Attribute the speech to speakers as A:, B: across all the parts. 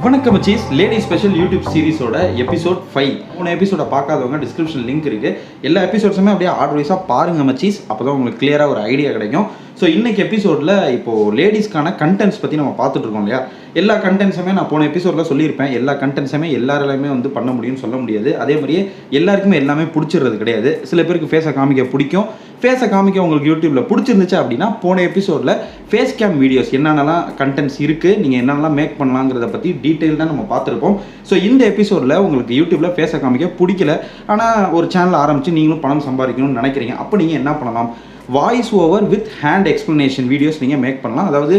A: வணக்கம் மச்சீஸ், lady special YouTube சீரிஸோட episode 5. மூணு எபிசோட பார்க்காதவங்க டிஸ்கிரிப்ஷன் லிங்க் இருக்குது. எல்லா எபிசோட்ஸுமே அப்படியே ஆர்டர் வைஸாக பாருங்கள் மச்சீஸ். அப்போ தான் உங்களுக்கு கிளியராக ஒரு ஐடியா கிடைக்கும். ஸோ இன்றைக்கி எபிசோடில் இப்போது லேடிஸ்க்கான கண்டென்ட்ஸ் பற்றி நம்ம பார்த்துட்ருக்கோம் இல்லையா. எல்லா கண்டென்ட்ஸுமே நான் போன எபிசோடில் சொல்லியிருப்பேன். எல்லா கண்டென்ட்ஸுமே எல்லாராலையுமே வந்து பண்ண முடியும்னு சொல்ல முடியாது. அதே மாதிரியே எல்லாருக்குமே எல்லாமே பிடிச்சிடுறது கிடையாது. சில பேருக்கு ஃபேஸை காமிக்க பிடிக்கும். ஃபேஸை காமிக்க உங்களுக்கு யூடியூப்பில் பிடிச்சிருந்துச்சு அப்படின்னா போன எபிசோடில் ஃபேஸ் கேம் வீடியோஸ் என்னென்னலாம் கண்டென்ட்ஸ் இருக்குது, நீங்கள் என்னென்னலாம் மேக் பண்ணலாங்கிறத பற்றி டீட்டெயில்டாக நம்ம பார்த்துருப்போம். ஸோ இந்த எபிசோடில் உங்களுக்கு யூடியூப்பில் ஃபேஸை காமிக்க பிடிக்கல, ஆனால் ஒரு சேனல் ஆரம்பித்து நீங்களும் பணம் சம்பாதிக்கணும்னு நினைக்கிறீங்க. அப்போ நீங்கள் என்ன பண்ணலாம்? Voice over with hand explanation videos நீங்கள் மேக் பண்ணலாம். அதாவது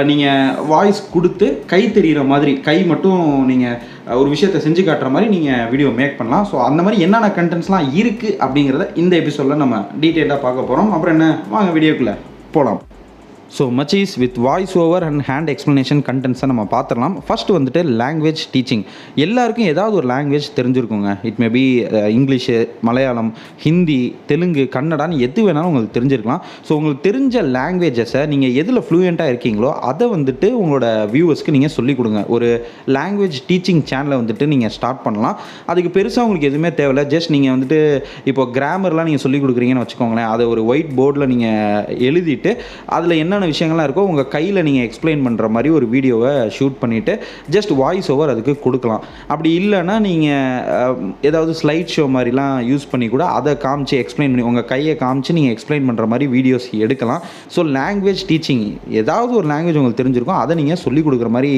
A: நீங்கள் வாய்ஸ் கொடுத்து கை தெரிகிற மாதிரி, கை மட்டும் நீங்கள் ஒரு விஷயத்தை செஞ்சு காட்டுற மாதிரி நீங்கள் வீடியோ மேக் பண்ணலாம். ஸோ அந்த மாதிரி என்னென்ன கண்டென்ட்ஸ்லாம் இருக்குது அப்படிங்கிறத இந்த எபிசோடில் நம்ம டீட்டெயிலாக பார்க்க போகிறோம். அப்புறம் என்ன, வாங்க வீடியோக்குள்ளே போகலாம். ஸோ மச்சீஸ், with voice over and hand explanation கண்டென்ட்ஸை நம்ம பார்த்துடலாம். ஃபஸ்ட்டு வந்துட்டு லாங்குவேஜ் டீச்சிங். எல்லாருக்கும் ஏதாவது ஒரு லாங்குவேஜ் தெரிஞ்சிருக்குங்க. It may be English, Malayalam, Hindi, Telugu, கன்னடான்னு எது வேணாலும் உங்களுக்கு தெரிஞ்சிருக்கலாம். ஸோ உங்களுக்கு தெரிஞ்ச லாங்குவேஜஸை நீங்கள் எதில் ஃப்ளூயண்ட்டாக இருக்கீங்களோ அதை வந்துட்டு உங்களோட வியூவர்ஸ்க்கு நீங்கள் சொல்லிக் கொடுங்க. ஒரு லாங்குவேஜ் டீச்சிங் சேனலை வந்துட்டு நீங்கள் ஸ்டார்ட் பண்ணலாம். அதுக்கு பெருசாக உங்களுக்கு எதுவுமே தேவையில்லை. ஜஸ்ட் நீங்கள் வந்துட்டு இப்போ கிராமர்லாம் நீங்கள் சொல்லிக் கொடுக்குறீங்கன்னு வச்சுக்கோங்களேன். அதை ஒரு ஒயிட் போர்டில் நீங்கள் எழுதிட்டு அதில் என்னென்ன விஷயங்கள்லாம் இருக்கோ உங்கள் கையில் நீங்கள் எக்ஸ்பிளைன் பண்ணுற மாதிரி ஒரு வீடியோவை ஷூட் பண்ணிவிட்டு ஜஸ்ட் வாய்ஸ் ஓவர் அதுக்கு கொடுக்கலாம். அப்படி இல்லைன்னா நீங்கள் ஏதாவது ஸ்லைட் ஷோ மாதிரிலாம் யூஸ் பண்ணி கூட அதை காமிச்சு எக்ஸ்பிளைன் பண்ணி உங்கள் கையை காமிச்சு நீங்கள் எக்ஸ்பிளைன் பண்ணுற மாதிரி வீடியோஸ் எடுக்கலாம். ஸோ லாங்குவேஜ் டீச்சிங், ஏதாவது ஒரு லாங்குவேஜ் உங்களுக்கு தெரிஞ்சிருக்கும், அதை நீங்கள் சொல்லிக் கொடுக்குற மாதிரி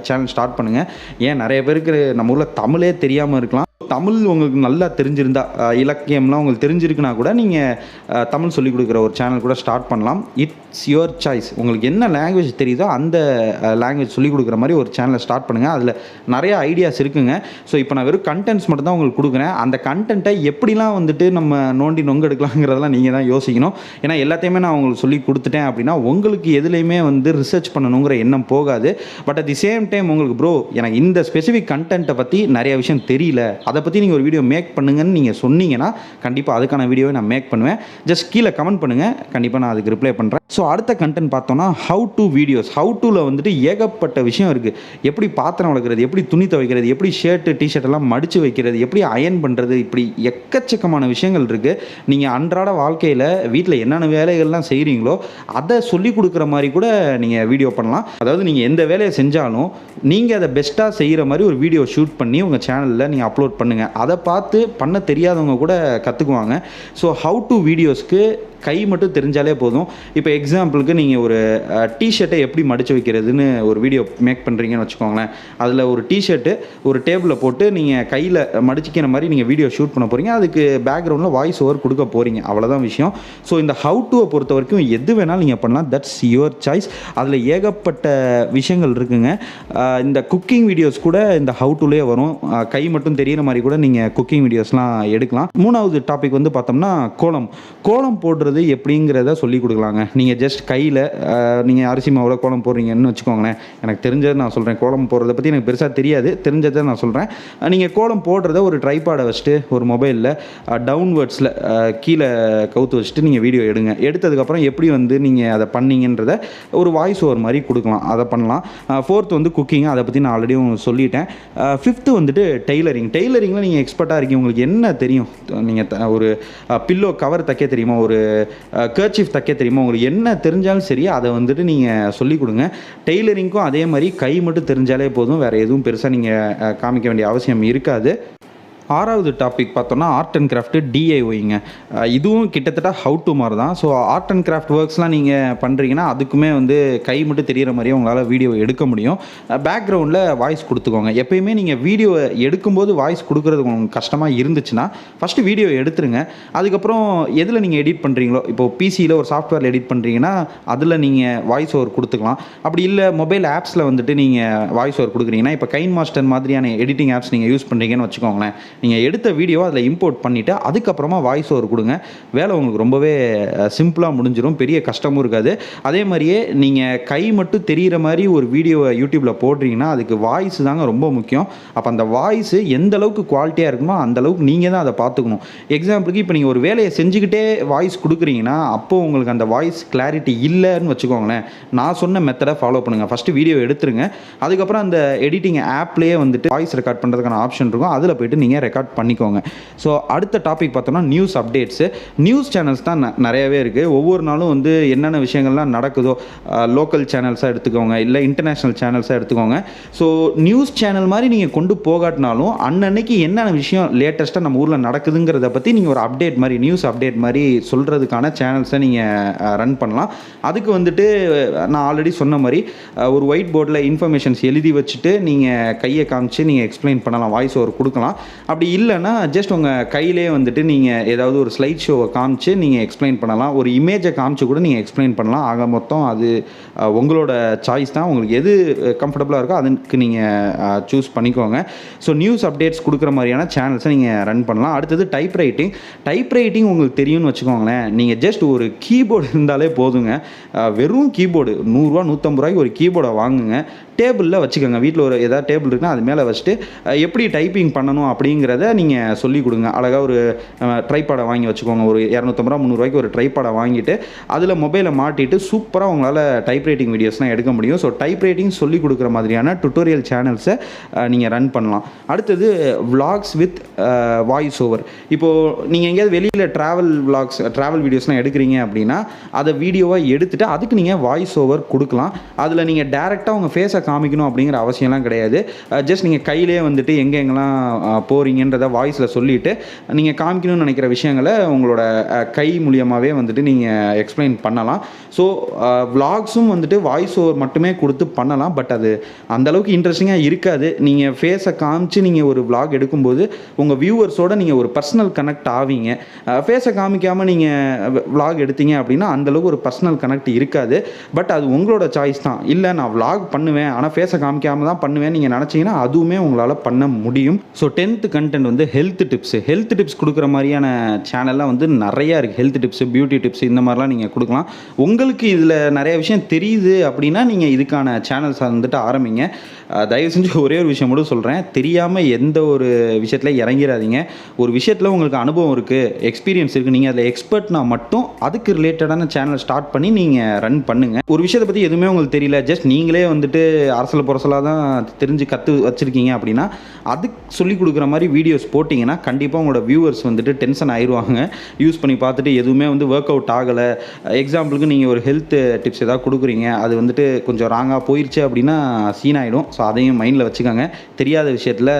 A: சேனல் ஸ்டார்ட் பண்ணுங்கள். ஏன் நிறைய பேருக்கு நம்ம ஊரில் தமிழே தெரியாமல் இருக்கலாம். தமிழ் உங்களுக்கு நல்லா தெரிஞ்சிருந்தா, இலக்கியம்லாம் உங்களுக்கு தெரிஞ்சிருக்குன்னா கூட நீங்கள் தமிழ் சொல்லிக் கொடுக்குற ஒரு சேனல் கூட ஸ்டார்ட் பண்ணலாம். It's your choice. உங்களுக்கு என்ன லாங்குவேஜ் தெரியுதோ அந்த லாங்குவேஜ் சொல்லிக் கொடுக்குற மாதிரி ஒரு சேனலை ஸ்டார்ட் பண்ணுங்கள். அதில் நிறைய ஐடியாஸ் இருக்குங்க. ஸோ இப்போ நான் வெறும் கண்டென்ட்ஸ் மட்டும் தான் உங்களுக்கு கொடுக்குறேன். அந்த கண்டென்ட்டை எப்படிலாம் வந்துட்டு நம்ம நோண்டி நொங்க எடுக்கலாங்கிறதெல்லாம் நீங்கள் தான் யோசிக்கணும். ஏன்னா எல்லாத்தையுமே நான் உங்களுக்கு சொல்லி கொடுத்துட்டேன் அப்படின்னா உங்களுக்கு எதுலேயுமே வந்து ரிசர்ச் பண்ணணுங்கிற எண்ணம் போகாது. But at the same time உங்களுக்கு ப்ரோ எனக்கு இந்த ஸ்பெசிஃபிக் கண்டென்ட்டை பற்றி நிறைய விஷயம் தெரியல, அதை பற்றி நீங்கள் ஒரு வீடியோ மேக் பண்ணுங்கன்னு நீங்கள் சொன்னீங்கன்னா கண்டிப்பாக அதுக்கான வீடியோவை நான் மேக் பண்ணுவேன். ஜஸ்ட் கீழே கமெண்ட் பண்ணுங்கள், கண்டிப்பாக நான் அதுக்கு ரிப்ளை பண்ணுறேன். ஸோ அடுத்த கண்டென்ட் பார்த்தோன்னா ஹவு டு வீடியோஸ். ஹவு டுவில் வந்துட்டு ஏகப்பட்ட விஷயம் இருக்குது. எப்படி பாத்திரம் வளர்க்குறது, எப்படி துணி துவைக்கிறது, எப்படி ஷர்ட்டு டிஷர்ட் எல்லாம் மடித்து வைக்கிறது, எப்படி அயன் பண்ணுறது, இப்படி எக்கச்சக்கமான விஷயங்கள் இருக்குது. நீங்கள் அன்றாட வாழ்க்கையில் வீட்டில் என்னென்ன வேலைகள்லாம் செய்கிறீங்களோ அதை சொல்லிக் கொடுக்குற மாதிரி கூட நீங்கள் வீடியோ பண்ணலாம். அதாவது நீங்கள் எந்த வேலையை செஞ்சாலும் நீங்கள் அதை பெஸ்ட்டாக செய்கிற மாதிரி ஒரு வீடியோ ஷூட் பண்ணி உங்கள் சேனலில் நீங்கள் அப்லோட் பண்ணுங்கள். அதை பார்த்து பண்ண தெரியாதவங்க கூட கற்றுக்குவாங்க. ஸோ ஹவு டு வீடியோஸ்க்கு கை மட்டும் தெரிஞ்சாலே போதும். இப்போ எக்ஸாம்பிளுக்கு நீங்கள் ஒரு டிஷர்ட்டை எப்படி மடித்து வைக்கிறதுன்னு ஒரு வீடியோ மேக் பண்ணுறீங்கன்னு வச்சுக்கோங்களேன். அதில் ஒரு டிஷர்ட்டு ஒரு டேபிளில் போட்டு நீங்கள் கையில் மடிச்சிக்கிற மாதிரி நீங்கள் வீடியோ ஷூட் பண்ண போகிறீங்க. அதுக்கு பேக்ரவுண்டில் வாய்ஸ் ஓவர் கொடுக்க போகிறீங்க, அவ்வளோதான் விஷயம். ஸோ இந்த ஹவு டுவை பொறுத்த வரைக்கும் எது வேணாலும் நீங்கள் பண்ணலாம். That's your choice. அதில் ஏகப்பட்ட விஷயங்கள் இருக்குங்க. இந்த குக்கிங் வீடியோஸ் கூட இந்த ஹவு டுலேயே வரும். கை மட்டும் தெரிகிற மாதிரி கூட நீங்கள் குக்கிங் வீடியோஸ்லாம் எடுக்கலாம். மூணாவது டாபிக் வந்து பார்த்தோம்னா கோலம் போடுறது எப்படிங்கிறத சொல்லிக் கொடுக்கலாங்க. நீங்கள் ஜஸ்ட் கையில் நீங்கள் அரிசி மாவில் கோலம் போடுறீங்கன்னு வச்சுக்கோங்களேன். எனக்கு தெரிஞ்சதை நான் சொல்கிறேன். கோலம் போடுறத பற்றி எனக்கு பெருசாக தெரியாது, தெரிஞ்சதை நான் சொல்கிறேன். நீங்கள் கோலம் போடுறத ஒரு ட்ரைபாடை வச்சுட்டு ஒரு மொபைலில் டவுன்வர்ட்ஸில் கீழே கவுத்து வச்சுட்டு நீங்கள் வீடியோ எடுங்க. எடுத்ததுக்கப்புறம் எப்படி வந்து நீங்கள் அதை பண்ணீங்கன்றத ஒரு வாய்ஸ் ஓவர் மாதிரி கொடுக்கலாம், அதை பண்ணலாம். ஃபோர்த் வந்து குக்கிங், அதை பற்றி நான் ஆல்ரெடி சொல்லிட்டேன். ஃபிஃப்த்து வந்துட்டு டெய்லரிங்கில் நீங்கள் எக்ஸ்பர்ட்டாக இருக்கீங்க. உங்களுக்கு என்ன தெரியும்? நீங்கள் ஒரு பில்லோ கவர் தைக்க தெரியுமா, ஒரு கர்ச்சீஃப் தைக்க தெரியுமா, உங்களுக்கு என்ன தெரிஞ்சாலும் சரி அதை வந்துட்டு நீங்கள் சொல்லிக் கொடுங்க. டெய்லரிங்க்கும் அதே மாதிரி கை மட்டும் தெரிஞ்சாலே போதும், வேறு எதுவும் பெருசாக நீங்கள் காமிக்க வேண்டிய அவசியம் இருக்காது. ஆறாவது டாபிக் பார்த்தோன்னா ஆர்ட் அண்ட் கிராஃப்ட்டு டிஐஒய்ங்க. இதுவும் கிட்டத்தட்ட ஹவு டு மாதிரி தான். ஸோ ஆர்ட் அண்ட் கிராஃப்ட் ஒர்க்ஸ்லாம் நீங்கள் பண்ணுறீங்கன்னா அதுக்குமே வந்து கை மட்டும் தெரிகிற மாதிரியே உங்களால் வீடியோ எடுக்க முடியும். பேக்ரவுண்டில் வாய்ஸ் கொடுத்துக்கோங்க. எப்போயுமே நீங்கள் வீடியோ எடுக்கும்போது வாய்ஸ் கொடுக்குறது உங்களுக்கு கஷ்டமாக இருந்துச்சுன்னா ஃபஸ்ட்டு வீடியோ எடுத்துருங்க. அதுக்கப்புறம் எதில் நீங்கள் எடிட் பண்ணுறீங்களோ, இப்போது பிசியில் ஒரு சாஃப்ட்வேரில் எடிட் பண்ணுறீங்கன்னா அதில் நீங்கள் வாய்ஸ் ஓவர் கொடுத்துக்கலாம். அப்படி இல்லை மொபைல் ஆப்ஸில் வந்துட்டு நீங்கள் வாய்ஸ் ஓவர் கொடுக்குறீங்கன்னா, இப்போ கைன் மாஸ்டர் மாதிரியான எடிட்டிங் ஆப்ஸ் நீங்கள் யூஸ் பண்ணுறீங்கன்னு வச்சுக்கோங்களேன். நீங்கள் எடுத்த வீடியோ அதில் இம்போர்ட் பண்ணிவிட்டு அதுக்கப்புறமா வாய்ஸ் ஓவர் கொடுங்க. வேலை உங்களுக்கு ரொம்பவே சிம்பிளாக முடிஞ்சிடும், பெரிய கஷ்டமும் இருக்காது. அதே மாதிரியே நீங்கள் கை மட்டும் தெரிகிற மாதிரி ஒரு வீடியோவை யூடியூப்பில் போடுறீங்கன்னா அதுக்கு வாய்ஸ் தாங்க ரொம்ப முக்கியம். அப்போ அந்த வாய்ஸு எந்த அளவுக்கு குவாலிட்டியாக இருக்குமோ அந்த அளவுக்கு நீங்கள் தான் அதை பார்த்துக்கணும். எக்ஸாம்பிளுக்கு இப்போ நீங்கள் ஒரு வேலையை செஞ்சுக்கிட்டே வாய்ஸ் கொடுக்குறீங்கன்னா அப்போது உங்களுக்கு அந்த வாய்ஸ் கிளாரிட்டி இல்லைன்னு வச்சுக்கோங்களேன். நான் சொன்ன மெத்தடை ஃபாலோ பண்ணுங்கள். ஃபஸ்ட்டு வீடியோ எடுத்துருங்க, அதுக்கப்புறம் அந்த எடிட்டிங் ஆப்லேயே வந்துட்டு வாய்ஸ் ரெக்கார்ட் பண்ணுறதுக்கான ஆப்ஷன் இருக்கும், அதில் போய்ட்டு நீங்கள் ரெக்கார்ட் பண்ணிக்கோங்க. ஸோ அடுத்த டாபிக் பார்த்தோம்னா நியூஸ் அப்டேட்ஸு. நியூஸ் சேனல்ஸ் தான் நிறையவே இருக்குது. ஒவ்வொரு நாளும் வந்து என்னென்ன விஷயங்கள்லாம் நடக்குதோ, லோக்கல் சேனல்ஸாக எடுத்துக்கோங்க, இல்லை இன்டர்நேஷ்னல் சேனல்ஸாக எடுத்துக்கோங்க. ஸோ நியூஸ் சேனல் மாதிரி நீங்கள் கொண்டு போகாட்டினாலும் அன்னன்னைக்கு என்னென்ன விஷயம் லேட்டஸ்ட்டாக நம்ம ஊரில் நடக்குதுங்கிறத பற்றி நீங்கள் ஒரு அப்டேட் மாதிரி, நியூஸ் அப்டேட் மாதிரி சொல்கிறதுக்கான சேனல்ஸை நீங்கள் ரன் பண்ணலாம். அதுக்கு வந்துட்டு நான் ஆல்ரெடி சொன்ன மாதிரி ஒரு ஒயிட் போர்டில் இன்ஃபர்மேஷன்ஸ் எழுதி வச்சுட்டு நீங்கள் கையை காமிச்சு நீங்கள் எக்ஸ்பிளைன் பண்ணலாம், வாய்ஸ் ஓவர் கொடுக்கலாம். அப்படி இல்லைன்னா ஜஸ்ட் உங்கள் கையிலே வந்துட்டு நீங்கள் ஏதாவது ஒரு ஸ்லைட் ஷோவை காமிச்சு நீங்கள் எக்ஸ்பிளைன் பண்ணலாம். ஒரு இமேஜை காமிச்சு கூட நீங்கள் எக்ஸ்பிளைன் பண்ணலாம். ஆக மொத்தம் அது உங்களோட சாய்ஸ் தான். உங்களுக்கு எது கம்ஃபர்டபுளாக இருக்கோ அதுக்கு நீங்கள் சூஸ் பண்ணிக்கோங்க. ஸோ நியூஸ் அப்டேட்ஸ் கொடுக்குற மாதிரியான சேனல்ஸை நீங்கள் ரன் பண்ணலாம். அடுத்தது டைப் ரைட்டிங் உங்களுக்கு தெரியும்னு வச்சுக்கோங்களேன். நீங்கள் ஜஸ்ட் ஒரு கீபோர்டு இருந்தாலே போதுங்க. வெறும் கீபோர்டு 100 150 ரூபாய்க்கு ஒரு கீபோர்டை வாங்குங்க, டேபிளில் வச்சுக்கோங்க. வீட்டில் ஒரு ஏதாவது டேபிள் இருக்குன்னா அது மேலே வச்சுட்டு எப்படி டைப்பிங் பண்ணணும் அப்படிங்கிறத நீங்கள் சொல்லிக் கொடுங்க. அழகாக ஒரு ட்ரைபாடை வாங்கி வச்சுக்கோங்க. ஒரு 250 ரூபா 300 ரூபாய்க்கு ஒரு ட்ரைபாடை வாங்கிட்டு அதில் மொபைலை மாட்டிட்டு சூப்பராக உங்களால் டைப் ரைட்டிங் வீடியோஸ்லாம் எடுக்க முடியும். ஸோ டைப் ரைட்டிங் சொல்லிக் கொடுக்குற மாதிரியான டுட்டோரியல் சேனல்ஸை நீங்கள் ரன் பண்ணலாம். அடுத்தது விளாக்ஸ் வித் வாய்ஸ் ஓவர். இப்போது நீங்கள் எங்கேயாவது வெளியில் ட்ராவல் வீடியோஸ்லாம் எடுக்கிறீங்க அப்படின்னா அதை வீடியோவாக எடுத்துகிட்டு அதுக்கு நீங்கள் வாய்ஸ் ஓவர் கொடுக்கலாம். அதில் நீங்கள் டேரெக்டாக உங்கள் ஃபேஸை காமிக்கணும் அப்படிங்கிற அவசியம்லாம் கிடையாது. ஜஸ்ட் நீங்கள் கையிலே வந்துட்டு எங்கெங்கெல்லாம் போகிறீங்கன்றத வாய்ஸில் சொல்லிவிட்டு நீங்கள் காமிக்கணும்னு நினைக்கிற விஷயங்களை உங்களோட கை மூலியமாகவே வந்துட்டு நீங்கள் எக்ஸ்பிளைன் பண்ணலாம். ஸோ விளாக்ஸும் வந்துட்டு வாய்ஸ் ஓவர் மட்டுமே கொடுத்து பண்ணலாம். பட் அது அந்தளவுக்கு இன்ட்ரெஸ்டிங்காக இருக்காது. நீங்கள் ஃபேஸை காமிச்சு நீங்கள் ஒரு விளாக் எடுக்கும்போது உங்கள் வியூவர்ஸோடு நீங்கள் ஒரு பர்சனல் கனெக்ட் ஆவீங்க. ஃபேஸை காமிக்காமல் நீங்கள் விளாக் எடுத்தீங்க அப்படின்னா அந்தளவுக்கு ஒரு பர்சனல் கனெக்ட் இருக்காது. பட் அது உங்களோட சாய்ஸ் தான். இல்லை நான் விளாக் பண்ணுவேன் ஆனால் ஃபேஸை காமிக்காமல் தான் பண்ணுவேன் நீங்கள் நினச்சிங்கன்னா அதுவுமே உங்களால் பண்ண முடியும். ஸோ 10th கண்டென்ட் வந்து ஹெல்த் டிப்ஸ் கொடுக்குற மாதிரியான சேனல்லாம் வந்து நிறையா இருக்குது. ஹெல்த் டிப்ஸு, பியூட்டி டிப்ஸ், இந்த மாதிரிலாம் நீங்கள் கொடுக்கலாம். உங்களுக்கு இதில் நிறைய விஷயம் தெரியுது அப்படின்னா நீங்கள் இதுக்கான சேனல்ஸை வந்துட்டு ஆரம்பிங்க. தயவு செஞ்சு ஒரே ஒரு விஷயம் மட்டும் சொல்கிறேன், தெரியாமல் எந்த ஒரு விஷயத்தில் இறங்கிடாதீங்க. ஒரு விஷயத்தில் உங்களுக்கு அனுபவம் இருக்குது, எக்ஸ்பீரியன்ஸ் இருக்குது, நீங்கள் அதில் எக்ஸ்பர்ட்னா மட்டும் அதுக்கு ரிலேட்டடான சேனல் ஸ்டார்ட் பண்ணி நீங்கள் ரன் பண்ணுங்கள். ஒரு விஷயத்தை பற்றி எதுவுமே உங்களுக்கு தெரியல, ஜஸ்ட் நீங்களே வந்துட்டு அரசல் புரசலாக தான் தெரிஞ்சு கற்று வச்சுருக்கீங்க அப்படின்னா அதுக்கு சொல்லிக் கொடுக்குற மாதிரி வீடியோஸ் போட்டிங்கன்னா கண்டிப்பாக உங்களோட வியூவர்ஸ் வந்துட்டு டென்ஷன் ஆயிடுவாங்க. யூஸ் பண்ணி பார்த்துட்டு எதுவுமே வந்து ஒர்க் அவுட் ஆகலை. எக்ஸாம்பிளுக்கு நீங்கள் ஒரு ஹெல்த் டிப்ஸ் ஏதாவது கொடுக்குறீங்க, அது வந்துட்டு கொஞ்சம் ராங்காக போயிடுச்சு அப்படின்னா சீன் ஆகிடும். ஸோ அதையும் மைண்டில் வச்சுக்கோங்க. தெரியாத விஷயத்தில்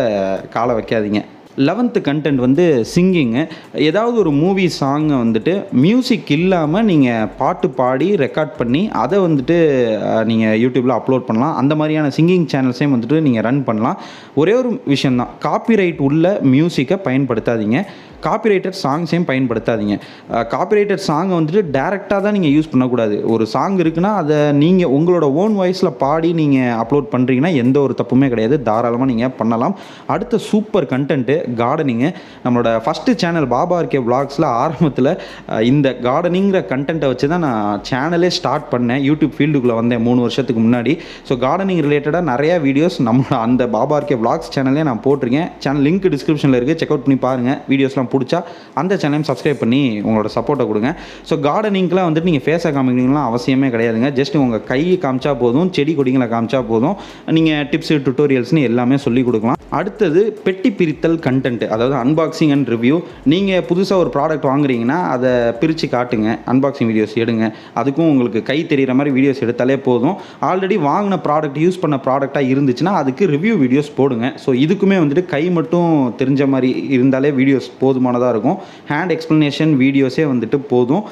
A: காலை வைக்காதீங்க. 11th கண்டென்ட் வந்து சிங்கிங்கு. ஏதாவது ஒரு மூவி சாங்கை வந்துட்டு மியூசிக் இல்லாமல் நீங்கள் பாட்டு பாடி ரெக்கார்ட் பண்ணி அதை வந்துட்டு நீங்கள் யூடியூப்பில் அப்லோட் பண்ணலாம். அந்த மாதிரியான சிங்கிங் சேனல்ஸையும் வந்துட்டு நீங்கள் ரன் பண்ணலாம். ஒரே ஒரு விஷயந்தான், காப்பிரைட் உள்ள மியூசிக்கை பயன்படுத்தாதீங்க, காப்பிரைட்டட் சாங்ஸையும் பயன்படுத்தாதீங்க. காப்பிரைட்டட் சாங்கை வந்துட்டு டேரெக்டாக தான் நீங்கள் யூஸ் பண்ணக்கூடாது. ஒரு சாங் இருக்குன்னா அதை நீங்கள் உங்களோட ஓன் வாய்ஸில் பாடி நீங்கள் அப்லோட் பண்ணுறீங்கன்னா எந்த ஒரு தப்புமே கிடையாது, தாராளமாக நீங்கள் பண்ணலாம். அடுத்த சூப்பர் கண்டென்ட்டு கார்டனிங்கு. நம்மளோட ஃபஸ்ட்டு சேனல் BabaRK vlogsல ஆரம்பத்தில் இந்த கார்டனிங்கிற கண்டென்ட்டை வச்சு தான் நான் சேனலே ஸ்டார்ட் பண்ணேன். யூடியூப் ஃபீல்டுக்குள்ளே வந்தேன் 3 வருஷத்துக்கு முன்னாடி. ஸோ கார்டனிங் ரிலேட்டடாக நிறையா வீடியோஸ் நம்மளோட அந்த BabaRK vlogs சேனல்லே நான் போட்டிருக்கேன். சேனல் லிங்க் டிஸ்கிரிப்ஷனில் இருக்குது, செக் அவுட் பண்ணி பாருங்கள். வீடியோஸ்லாம் பிடிச்சா அந்த சேனலையும் சப்ஸ்கிரைப் பண்ணி உங்களோட சப்போர்ட்டை கொடுங்க. ஸோ கார்டனிங்லாம் வந்துட்டு நீங்கள் ஃபேஸை காமிக்கணும்லாம் அவசியமே கிடையாதுங்க. ஜஸ்ட் உங்கள் கையை காமிச்சா போதும், செடி கொடிங்களை காமிச்சா போதும், நீங்கள் டிப்ஸு டுட்டோரியல்ஸ்னு எல்லாமே சொல்லிக் கொடுக்கலாம். அடுத்தது பெட்டி பிரித்தல் கண்டென்ட், அதாவது அன்பாக்சிங் அண்ட் ரிவ்யூ. நீங்கள் புதுசாக ஒரு ப்ராடக்ட் வாங்குறீங்கன்னா அதை பிரித்து காட்டுங்க, அன்பாக்சிங் வீடியோஸ் எடுங்க. அதுக்கும் உங்களுக்கு கை தெரிகிற மாதிரி வீடியோஸ் எடுத்தாலே போதும். ஆல்ரெடி வாங்கின ப்ராடக்ட், யூஸ் பண்ண ப்ராடக்டாக இருந்துச்சுன்னா அதுக்கு ரிவ்யூ வீடியோஸ் போடுங்க. ஸோ இதுக்குமே வந்துட்டு கை மட்டும் தெரிஞ்ச மாதிரி இருந்தாலே வீடியோஸ் போதுமானதாக இருக்கும். ஹேண்ட் எக்ஸ்ப்ளனேஷன் வீடியோஸே வந்துட்டு போதும்.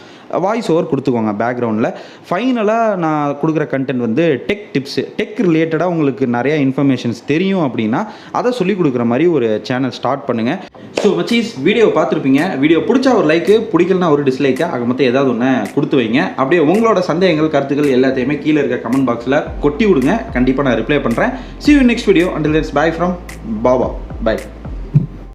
A: வாய்ஸ் ஓவர் கொடுத்துக்கோங்க பேக்ரவுண்டில். ஃபைனலாக நான் கொடுக்குற கண்டென்ட் வந்து டெக் டிப்ஸு. டெக் ரிலேட்டடாக உங்களுக்கு நிறையா இன்ஃபர்மேஷன்ஸ் தெரியும் அப்படின்னா அதை சொல்லிக் கொடுக்குற மாதிரி ஒரு சேனல் ஸ்டார்ட் பண்ணுங்கள். ஸோ மச்சீஸ், வீடியோ பார்த்துருப்பீங்க. வீடியோ பிடிச்சா ஒரு லைக்கு, பிடிக்கலனா ஒரு டிஸ்லைக்கு, ஆக மொத்தம் ஏதாவது ஒன்று கொடுத்து வைங்க. அப்படியே உங்களோட சந்தேகங்கள், கருத்துக்கள் எல்லாத்தையுமே கீழே இருக்க கமெண்ட் பாக்ஸில் கொட்டி விடுங்க. கண்டிப்பாக நான் ரிப்ளை பண்ணுறேன். See you in next video. Until then, bye from Baba. Bye.